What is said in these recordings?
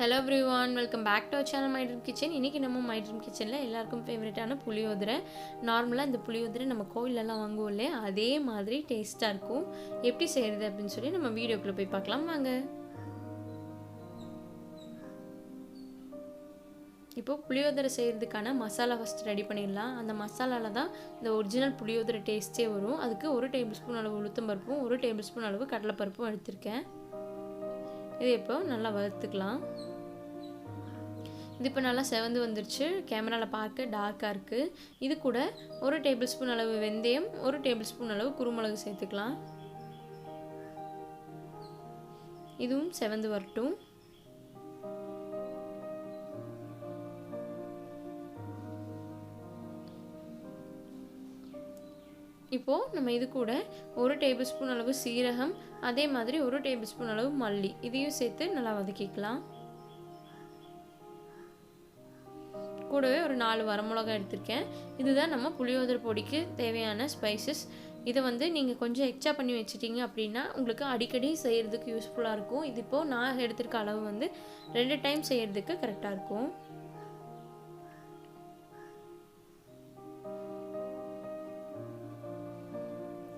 Hello everyone, welcome back to our channel My Dream Kitchen. இன்னைக்கு நம்ம My Dream Kitchenல எல்லாருக்கும் ஃபேவரட்டான புளியோதரை. நார்மலா இந்த புளியோதரை நம்ம கோயில்ல எல்லாம் வாங்குவோம் இல்லையா, அதே மாதிரி டேஸ்டா இருக்கும். எப்படி செய்யறது அப்படினு சொல்லி நம்ம வீடியோக்குள்ள போய் பார்க்கலாம் வாங்க. இப்போ புளியோதரை செய்யறதுக்கான மசாலா ஃபர்ஸ்ட் ரெடி பண்ணிடலாம். அந்த மசாலால தான் இந்த ஒரிஜினல் புளியோதரை டேஸ்டே வரும். அதுக்கு 1 டேபிள்ஸ்பூன் அளவு உளுத்தம் பருப்பும் 1 டேபிள்ஸ்பூன் அளவு கடலை பருப்பும் எடுத்துர்க்கேன். இது இப்போ நல்லா வறுத்துக்கலாம். இது இப்போ நல்லா செவந்து வந்துருச்சு. கேமரால பார்க்க டார்க்கா இருக்கு. இது கூட 1 டேபிள்ஸ்பூன் அளவு வெந்தயம் 1 டேபிள்ஸ்பூன் அளவு குருமிளகு சேர்த்துக்கலாம். இதுவும் செவந்து வரட்டும். இப்போ நம்ம இது கூட 1 டேபிள்ஸ்பூன் அளவு சீரகம் அதே மாதிரி 1 டேபிள்ஸ்பூன் அளவு மல்லி இதையும் சேர்த்து நல்லா வதக்கிக்கலாம். கூடவே ஒரு 4 வரமிளகாய் எடுத்துர்க்கேன். இதுதான் நம்ம புளியோதரை பொடிக்கு தேவையான ஸ்பைசஸ். இதை வந்து நீங்கள் கொஞ்சம் எக்ஸ்ட்ரா பண்ணி வச்சிட்டீங்க அப்படின்னா உங்களுக்கு அடிக்கடி செய்கிறதுக்கு யூஸ்ஃபுல்லாக இருக்கும். இது இப்போது நான் எடுத்திருக்க அளவு வந்து 2 டைம் செய்கிறதுக்கு கரெக்டாக இருக்கும்.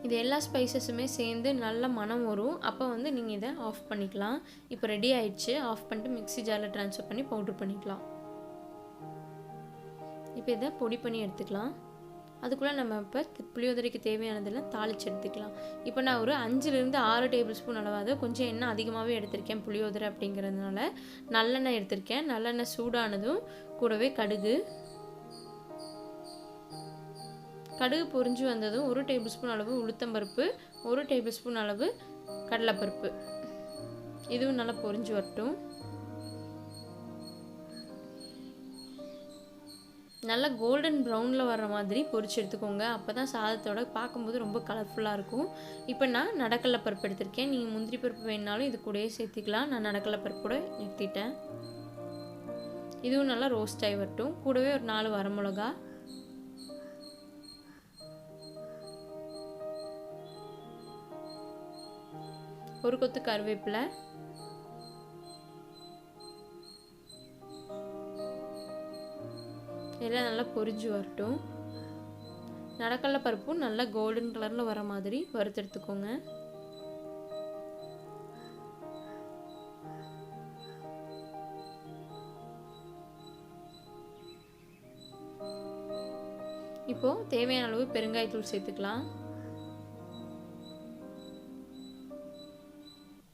இது எல்லா ஸ்பைசஸுமே சேர்ந்து நல்ல மனம் வரும். அப்போ வந்து நீங்கள் இதை ஆஃப் பண்ணிக்கலாம். இப்போ ரெடி ஆயிடுச்சு. ஆஃப் பண்ணிட்டு மிக்ஸி ஜாரில் ட்ரான்ஸ்ஃபர் பண்ணி பவுடர் பண்ணிக்கலாம். இப்போ இதை பொடி பண்ணி எடுத்துக்கலாம். அதுக்குள்ளே நம்ம இப்போ புளியோதரைக்கு தேவையானதெல்லாம் தாளித்து எடுத்துக்கலாம். இப்போ நான் ஒரு 5லேருந்து 6 டேபிள் ஸ்பூன் அளவாக கொஞ்சம் எண்ணெய் அதிகமாகவே எடுத்திருக்கேன். புளியோதரை அப்படிங்கிறதுனால நல்லெண்ணெய் எடுத்திருக்கேன். நல்லெண்ணெய் சூடானதும் கூடவே கடுகு பொரிஞ்சு வந்ததும் 1 டேபிள் ஸ்பூன் அளவு உளுத்தம்பருப்பு 1 டேபிள் ஸ்பூன் அளவு கடலைப்பருப்பு இதுவும் நல்லா பொரிஞ்சு வரட்டும். நல்லா கோல்டன் ப்ரௌனில் வர்ற மாதிரி பொரிச்சு எடுத்துக்கோங்க. அப்போ தான் சாதத்தோட பார்க்கும்போது ரொம்ப கலர்ஃபுல்லாக இருக்கும். இப்போ நான் நடக்கடலை பருப்பு எடுத்திருக்கேன். நீங்கள் முந்திரி பருப்பு வேணுனாலும் இது கூடயே சேர்த்துக்கலாம். நான் நடக்கடலை பருப்பு கூட நிறுத்திட்டேன். இதுவும் நல்லா ரோஸ்ட் ஆகி வரட்டும். கூடவே ஒரு 4 வரமிளகா ஒரு கொத்து கருவேப்பிலை எல்லாம் நல்லா பொரிஞ்சு வரட்டும். நடக்கடலை பருப்பும் நல்லா கோல்டன் கலரில் வர மாதிரி வறுத்தெடுத்துக்கோங்க. இப்போ தேவையான அளவு பெருங்காயத்தூள் சேர்த்துக்கலாம்.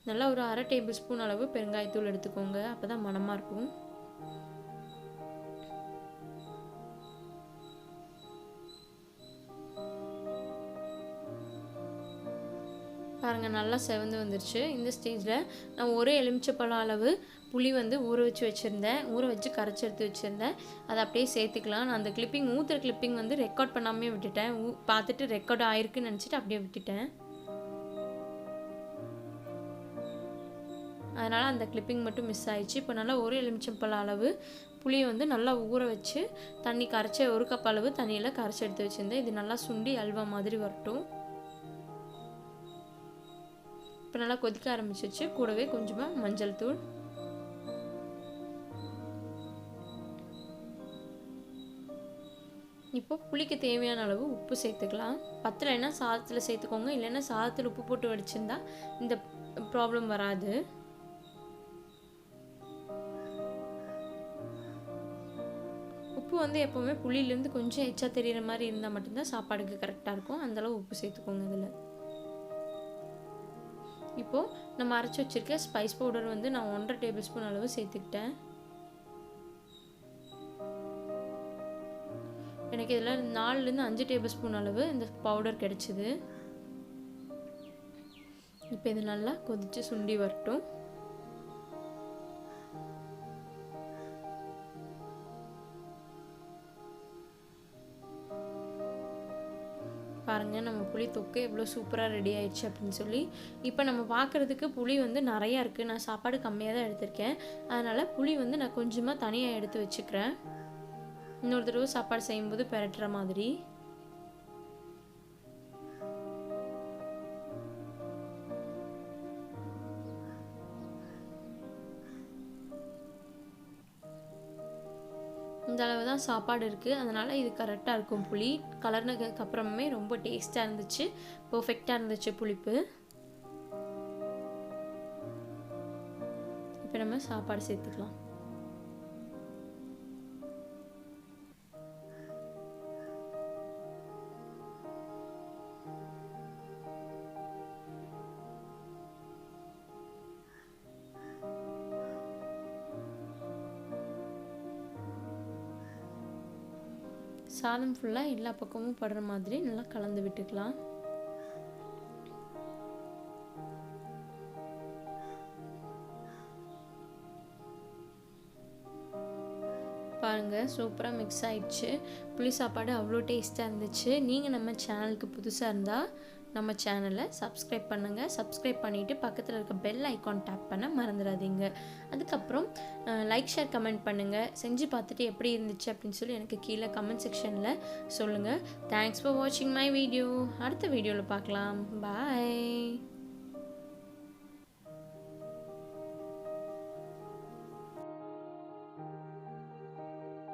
நல்லா ஒரு 1/2 டேபிள் ஸ்பூன் அளவு பெருங்காயத்தூள் எடுத்துக்கோங்க. அப்போ தான் மணமாக இருக்கும். பாருங்கள் நல்லா செவந்து வந்துருச்சு. இந்த ஸ்டேஜில் நான் ஒரு எலுமிச்சப்பழம் அளவு புளி வந்து ஊற வச்சு கரைச்சி எடுத்து வச்சுருந்தேன். அதை அப்படியே சேர்த்துக்கலாம். நான் அந்த ஊற்றுற கிளிப்பிங் வந்து ரெக்கார்ட் பண்ணாமே விட்டுட்டேன். பார்த்துட்டு ரெக்கார்ட் ஆயிருக்குன்னு நினச்சிட்டு அப்படியே விட்டுட்டேன். அதனால் அந்த கிளிப்பிங் மட்டும் மிஸ் ஆயிடுச்சு. இப்போ நல்லா ஒரு எலுமிச்சம்பழம் அளவு புளியை வந்து நல்லா ஊற வச்சு தண்ணி கரைச்சி 1 கப் அளவு தண்ணியில் கரைச்சி எடுத்து வச்சுருந்தேன். இது நல்லா சுண்டி அல்வா மாதிரி வரட்டும். இப்போ நல்லா கொதிக்க ஆரம்பிச்சிச்சு. கூடவே கொஞ்சமாக மஞ்சள் தூள் இப்போ புளிக்கு தேவையான அளவு உப்பு சேர்த்துக்கலாம். பத்தலைன்னா சாதத்தில் சேர்த்துக்கோங்க. இல்லைன்னா சாதத்தில் உப்பு போட்டு வடிச்சிருந்தா இந்த ப்ராப்ளம் வராது. உப்பு வந்து எப்போவுமே புளியிலேருந்து கொஞ்சம் எச்சா தெரிகிற மாதிரி இருந்தால் மட்டும்தான் சாப்பாடுக்கு கரெக்டாக இருக்கும். அந்தளவு உப்பு சேர்த்துக்கோங்க. இதில் இப்போது நம்ம அரைச்சி வச்சுருக்க ஸ்பைஸ் பவுடர் வந்து நான் 1/2 டேபிள் ஸ்பூன் அளவு சேர்த்துக்கிட்டேன். எனக்கு இதில் 4லேருந்து 5 டேபிள் ஸ்பூன் அளவு இந்த பவுடர் கிடச்சிது. இப்போ இது நல்லா கொதித்து சுண்டி வரட்டும். பாருங்கள் நம்ம புளி தொக்கு எவ்வளோ சூப்பராக ரெடி ஆயிடுச்சு அப்படின்னு சொல்லி. இப்போ நம்ம பார்க்குறதுக்கு புளி வந்து நிறையா இருக்குது. நான் சாப்பாடு கம்மியாக தான் எடுத்திருக்கேன். அதனால் புளி வந்து நான் கொஞ்சமாக தனியாக எடுத்து வச்சுக்கிறேன். இன்னொரு தடவை சாப்பாடு செய்யும்போது பெரட்டுற மாதிரி. இந்த அளவு தான் சாப்பாடு இருக்குது, அதனால் இது கரெக்டாக இருக்கும். புளி கலர்னதுக்கு அப்புறமே ரொம்ப டேஸ்ட்டாக இருந்துச்சு, பர்ஃபெக்டாக இருந்துச்சு புளிப்பு. இப்போ நம்ம சாப்பாடு சேர்த்துக்கலாம். சாதம் ஃபுல்லாக எல்லா பக்கமும் படுற மாதிரி நல்லா கலந்து விட்டுக்கலாம். பாருங்கள், சூப்பராக மிக்ஸ் ஆகிடுச்சு. புளி சாப்பாடு அவ்வளோ டேஸ்ட்டாக இருந்துச்சு. நீங்கள் நம்ம சேனலுக்கு புதுசாக இருந்தால் நம்ம சேனலை சப்ஸ்கிரைப் பண்ணுங்கள். சப்ஸ்கிரைப் பண்ணிவிட்டு பக்கத்தில் இருக்க பெல் ஐக்கான் டேப் பண்ண மறந்துடாதீங்க. அதுக்கப்புறம் லைக், ஷேர், கமெண்ட் பண்ணுங்கள். செஞ்சு பார்த்துட்டு எப்படி இருந்துச்சு அப்படின்னு சொல்லி எனக்கு கீழே கமெண்ட் செக்ஷனில் சொல்லுங்கள். தேங்க்ஸ் ஃபார் வாட்சிங் மை வீடியோ. அடுத்த வீடியோவில் பார்க்கலாம். பாய்.